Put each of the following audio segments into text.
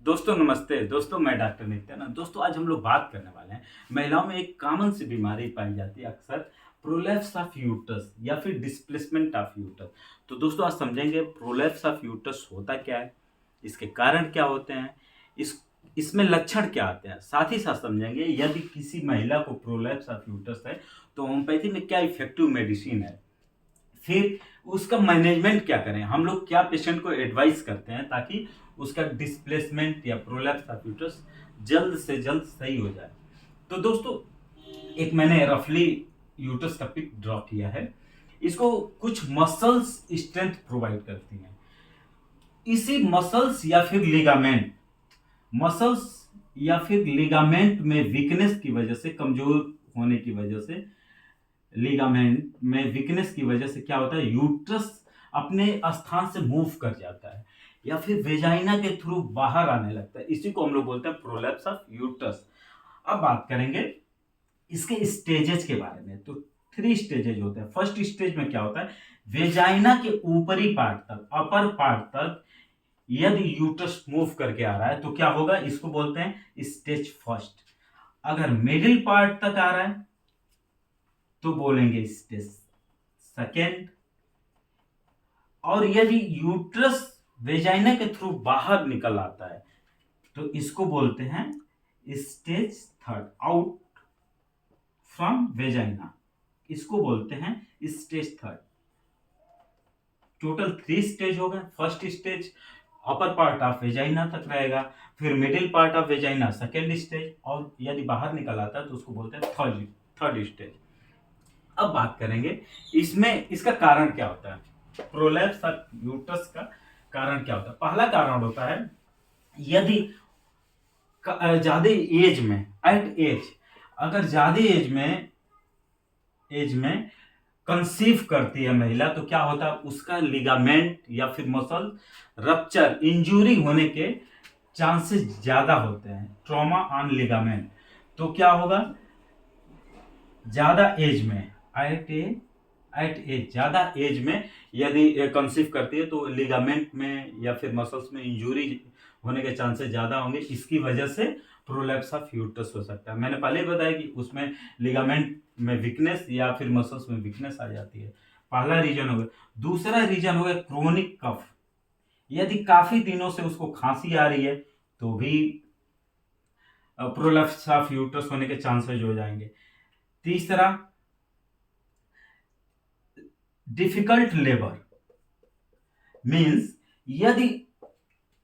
दोस्तों नमस्ते। दोस्तों मैं डॉक्टर नित्यानंद। दोस्तों आज हम लोग बात करने वाले हैं महिलाओं में एक कॉमन सी बीमारी पाई जाती है अक्सर, प्रोलैप्स ऑफ यूट्रस या फिर डिस्प्लेसमेंट ऑफ यूट्रस। तो दोस्तों आज समझेंगे प्रोलैप्स ऑफ यूट्रस होता क्या है, इसके कारण क्या होते हैं, इसमें लक्षण क्या आते हैं। साथ ही साथ समझेंगे यदि किसी महिला को प्रोलैप्स ऑफ यूट्रस है तो होम्योपैथी में क्या इफेक्टिव मेडिसिन है, फिर उसका मैनेजमेंट क्या करें, हम लोग क्या पेशेंट को एडवाइस करते हैं ताकि उसका डिस्प्लेसमेंट या प्रोलैप्स ऑफ यूट्रस जल्द से जल्द सही हो जाए। तो दोस्तों एक मैंने रफली यूट्रस का पिक ड्रॉ किया है। इसको कुछ मसल्स स्ट्रेंथ प्रोवाइड करती हैं। इसी मसल्स या फिर लिगामेंट, मसल्स या फिर लिगामेंट में वीकनेस की वजह से, कमजोर होने की वजह से, लिगामेंट में वीकनेस की वजह से क्या होता है, यूट्रस अपने स्थान से मूव कर जाता है या फिर वेजाइना के थ्रू बाहर आने लगता है। इसी को हम लोग बोलते हैं प्रोलैप्स ऑफ यूट्रस। अब बात करेंगे इसके स्टेजेस के बारे में। तो 3 स्टेजेज होते हैं। फर्स्ट स्टेज में क्या होता है, वेजाइना के ऊपरी पार्ट तक, अपर पार्ट तक यदि यूट्रस मूव करके आ रहा है तो क्या होगा, इसको बोलते हैं स्टेज फर्स्ट। अगर मिडिल पार्ट तक आ रहा है तो बोलेंगे स्टेज सेकेंड। और यदि यूट्रस वेजाइना के थ्रू बाहर निकल आता है तो इसको बोलते हैं stage third, out from vagina, इसको बोलते हैं स्टेज थर्ड। टोटल 3 स्टेज हो गए। First stage upper part of vagina तक रहेगा, फिर middle part of vagina second stage, और यदि बाहर निकल आता है तो उसको बोलते हैं थर्ड स्टेज। अब बात करेंगे इसमें इसका कारण क्या होता है, प्रोलैप्स ऑफ यूट्रस का कारण क्या होता है। पहला कारण होता है यदि ज्यादा एज में, एट एज, अगर ज्यादा एज में कंसीव करती है महिला तो क्या होता है, उसका लिगामेंट या फिर मसल रप्चर, इंजरी होने के चांसेस ज्यादा होते हैं, ट्रॉमा ऑन लिगामेंट। तो क्या होगा, ज्यादा एज में, एट एज, ज्यादा एज में यदि कंसीव करती है तो लिगामेंट में या फिर मसल्स में इंजरी होने के चांसेस ज्यादा होंगे। इसकी वजह से प्रोलैप्स ऑफ यूट्रस हो सकता है। मैंने पहले ही बताया कि उसमें लिगामेंट में वीकनेस या फिर मसल्स में वीकनेस आ जाती है। पहला रीजन हो गया। दूसरा रीजन हो गया क्रोनिक कफ, यदि काफी दिनों से उसको खांसी आ रही है तो भी प्रोलैप्स ऑफ यूट्रस होने के चांसेस हो जाएंगे। तीसरा, डिफिकल्ट लेबर, मींस यदि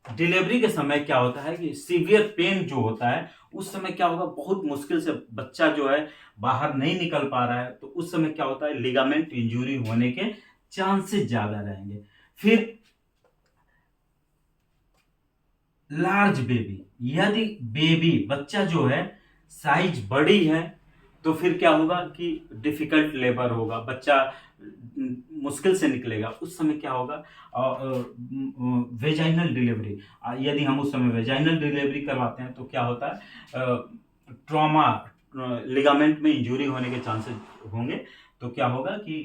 डिलीवरी के समय क्या होता है कि सीवियर पेन जो होता है, उस समय क्या होगा, बहुत मुश्किल से बच्चा जो है बाहर नहीं निकल पा रहा है, तो उस समय क्या होता है, लिगामेंट इंजरी होने के चांसेस ज्यादा रहेंगे। फिर लार्ज बेबी, यदि बेबी बच्चा जो है साइज बड़ी है तो फिर क्या होगा कि डिफिकल्ट लेबर होगा, बच्चा मुश्किल से निकलेगा। उस समय क्या होगा, वेजाइनल डिलीवरी, यदि हम उस समय वेजाइनल डिलीवरी करवाते हैं तो क्या होता है, ट्रॉमा, लिगामेंट में इंजरी होने के चांसेस होंगे। तो क्या होगा कि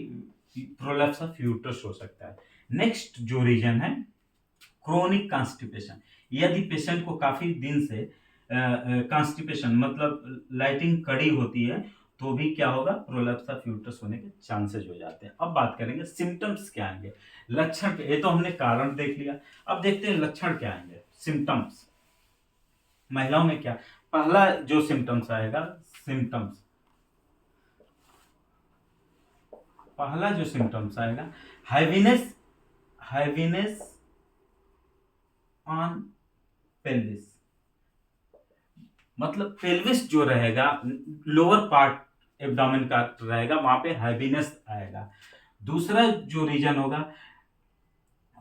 प्रोलैप्स ऑफ यूट्रस हो सकता है। नेक्स्ट जो रीजन है, क्रोनिक कॉन्स्टिपेशन, यदि पेशेंट को काफी दिन से कॉन्स्टिपेशन मतलब लाइटिंग कड़ी होती है तो भी क्या होगा, प्रोलैप्स ऑफ यूट्रस होने के चांसेस हो जाते हैं। अब बात करेंगे सिम्टम्स क्या आएंगे, लक्षण। ये तो हमने कारण देख लिया, अब देखते हैं लक्षण क्या आएंगे, सिम्टम्स महिलाओं में क्या। पहला जो सिम्टम्स आएगा, सिम्टम्स पहला जो सिम्टम्स आएगा, हैवीनेस, हैवीनेस ऑन पेल्विस, मतलब पेल्विस जो रहेगा, लोअर पार्ट एब्डोमेन का रहेगा, वहां पे हैवीनेस आएगा। दूसरा जो रीजन होगा,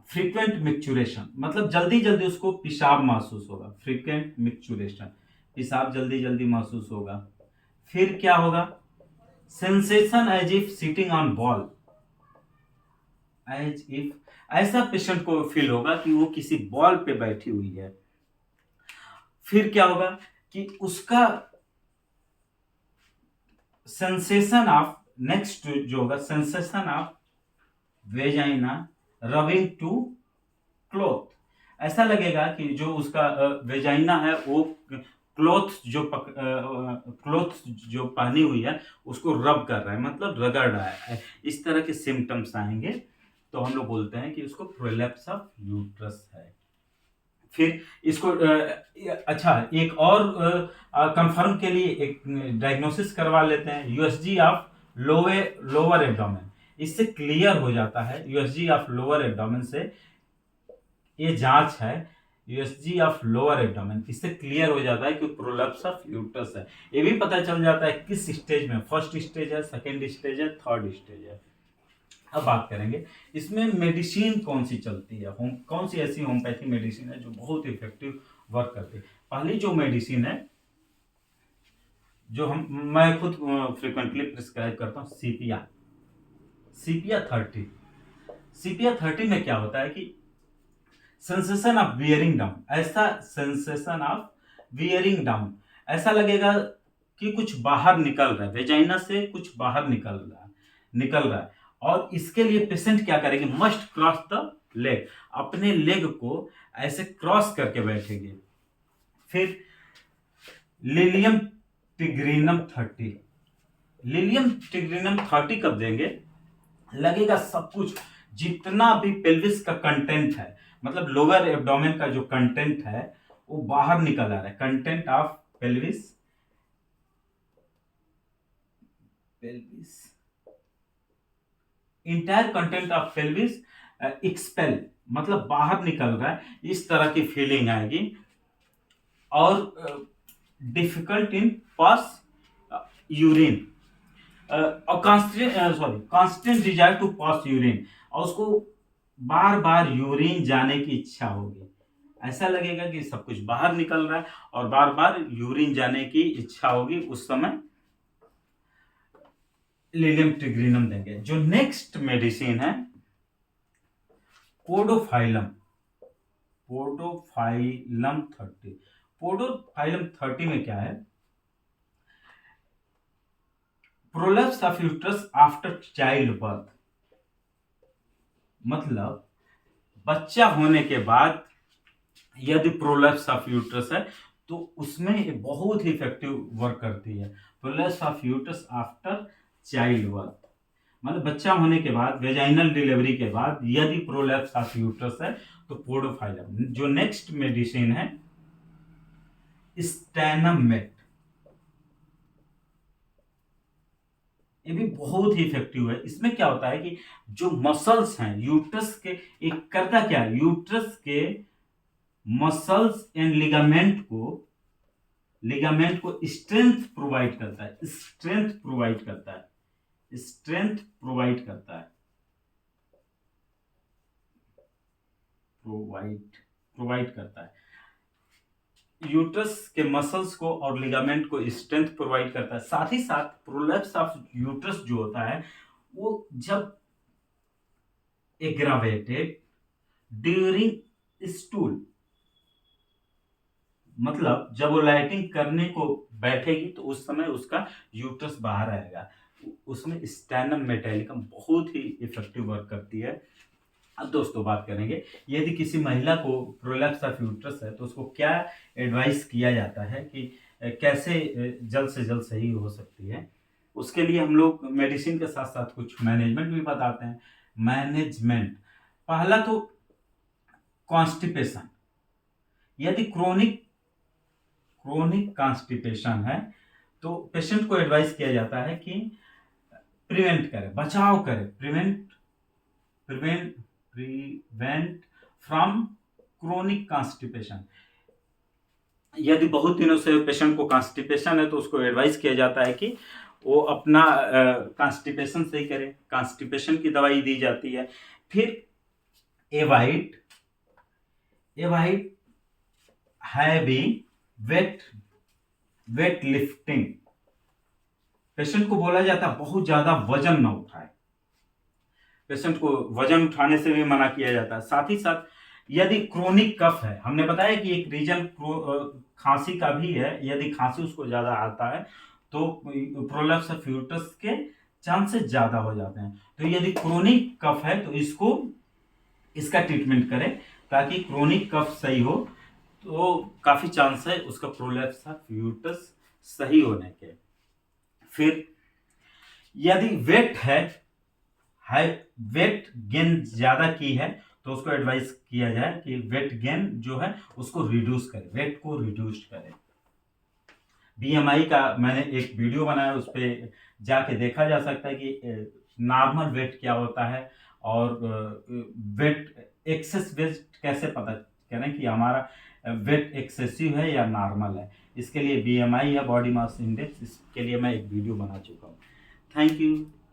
फ्रीक्वेंट मिक्चुरेशन, मतलब जल्दी जल्दी उसको पेशाब महसूस होगा, फ्रीक्वेंट मिक्चुरेशन, पेशाब जल्दी जल्दी महसूस होगा। फिर क्या होगा, sensation as if sitting on ball, as if, ऐसा पेशेंट को फील होगा कि वो किसी बॉल पे बैठी हुई है। फिर क्या होगा कि उसका सेंसेशन ऑफ, नेक्स्ट जो होगा, sensation of vagina rubbing to cloth, ऐसा लगेगा कि जो उसका वेजाइना है वो क्लॉथ जो पहनी हुई है उसको रब कर रहा है, मतलब रगड़ रहा है। इस तरह के सिम्टम्स आएंगे तो हम लोग बोलते हैं कि उसको प्रोलैप्स ऑफ यूट्रस है। फिर इसको अच्छा एक और कंफर्म के लिए एक डायग्नोसिस करवा लेते हैं, यूएसजी ऑफ लोअर एब्डोमेन। इससे क्लियर हो जाता है, यूएसजी ऑफ लोअर एब्डोमेन से ये जांच है, यूएसजी ऑफ लोअर एब्डोमेन, इससे क्लियर हो जाता है कि प्रोलैप्स ऑफ यूट्रस है। ये भी पता चल जाता है किस स्टेज में, फर्स्ट स्टेज है, सेकेंड स्टेज है, थर्ड स्टेज है। अब बात करेंगे इसमें मेडिसिन कौन सी चलती है, कौन सी ऐसी होम्योपैथी मेडिसिन है जो बहुत इफेक्टिव वर्क करती है। पहली जो मेडिसिन है जो मैं खुद फ्रिक्वेंटली प्रिस्क्राइब करता हूँ, सीपिया 30। सीपिया 30 में क्या होता है कि सेंसेशन ऑफ वियरिंग डाउन, ऐसा सेंसेशन ऑफ वियरिंग डाउन, ऐसा लगेगा कि कुछ बाहर निकल रहा है, वेजाइना से कुछ बाहर निकल रहा है। और इसके लिए पेशेंट क्या करेंगे, मस्ट क्रॉस द लेग, अपने लेग को ऐसे क्रॉस करके बैठेंगे। फिर लिलियम टिग्रिनम 30, लिलियम टिग्रिनम 30 कब देंगे, लगेगा सब कुछ जितना भी पेल्विस का कंटेंट है, मतलब लोअर एब्डोमेन का जो कंटेंट है वो बाहर निकल आ रहा है, content of pelvis entire content of pelvis expel, मतलब बाहर निकल रहा है, इस तरह की फीलिंग आएगी। और डिफिकल्ट इन पास यूरिन, और constant desire to pass urine, और उसको बार बार यूरिन जाने की इच्छा होगी। ऐसा लगेगा कि सब कुछ बाहर निकल रहा है और बार बार यूरिन जाने की इच्छा होगी, उस समय लिलियम टिग्रिनम देंगे। जो नेक्स्ट मेडिसिन है पोडोफाइलम 30। पोडोफाइलम 30 में क्या है, prolapse of uterus after child birth, मतलब बच्चा होने के बाद यदि प्रोलैप्स ऑफ यूट्रस है तो उसमें बहुत ही इफेक्टिव वर्क करती है। Prolapse of uterus after child birth, मतलब बच्चा होने के बाद, वेजाइनल डिलीवरी के बाद यदि प्रोलैप्स ऑफ यूट्रस है तो पोडोफाइलम। जो नेक्स्ट मेडिसिन है स्टैनममेट, ये भी बहुत ही इफेक्टिव है। इसमें क्या होता है कि जो मसल्स हैं यूट्रस के, एक करता क्या है, यूट्रस के मसल्स एंड लिगामेंट को स्ट्रेंथ प्रोवाइड करता है, स्ट्रेंथ प्रोवाइड करता है, प्रोवाइड करता है यूट्रस के मसल्स को और लिगामेंट को स्ट्रेंथ प्रोवाइड करता है। साथ ही साथ प्रोलैप्स ऑफ यूट्रस जो होता है वो जब एग्रावेटेड ड्यूरिंग स्टूल, मतलब जब वो लाइटिंग करने को बैठेगी तो उस समय उसका यूट्रस बाहर आएगा, उसमें स्टैनम मेटालिकम बहुत ही इफेक्टिव वर्क करती है। अब दोस्तों बात करेंगे यदि किसी महिला को प्रोलैप्स ऑफ यूट्रस है तो उसको क्या एडवाइस किया जाता है कि कैसे जल्द से जल्द सही हो सकती है। उसके लिए हम लोग मेडिसिन के साथ साथ कुछ मैनेजमेंट भी बताते हैं। मैनेजमेंट, पहला तो कॉन्स्टिपेशन, यदि क्रोनिक कॉन्स्टिपेशन है तो पेशेंट को एडवाइस किया जाता है कि प्रिवेंट करे, बचाव करे, प्रिवेंट फ्रॉम क्रोनिक कॉन्स्टिपेशन। यदि बहुत दिनों से पेशेंट को कॉन्स्टिपेशन है तो उसको एडवाइस किया जाता है कि वो अपना कॉन्स्टिपेशन सही करे, कॉन्स्टिपेशन की दवाई दी जाती है। फिर avoid heavy weight lifting, patient को बोला जाता है बहुत ज्यादा वजन न उठाए, पेशेंट को वजन उठाने से भी मना किया जाता है। साथ ही साथ यदि क्रोनिक कफ है, हमने बताया कि एक रीजन खांसी का भी है, यदि खांसी उसको ज्यादा आता है तो प्रोलैप्स ऑफ यूट्रस के चांसेस ज्यादा हो जाते हैं। तो यदि क्रोनिक कफ है तो इसका ट्रीटमेंट करें। ताकि क्रोनिक कफ सही हो, तो काफ़ी चांस है उसका प्रोलैप्स ऑफ यूट्रस सही होने के। फिर यदि वेट है, हाई वेट गेन ज़्यादा की है, तो उसको एडवाइस किया जाए कि वेट गेन जो है उसको रिड्यूस करे, वेट को रिड्यूस करे। बीएमआई का मैंने एक वीडियो बनाया, उस पर जाके देखा जा सकता है कि नॉर्मल वेट क्या होता है और वेट एक्सेस वेट कैसे पता करें कि हमारा वेट एक्सेसिव है या नॉर्मल है। इसके लिए बीएमआई या बॉडी मास इंडेक्स, इसके लिए मैं एक वीडियो बना चुका हूँ। Thank you.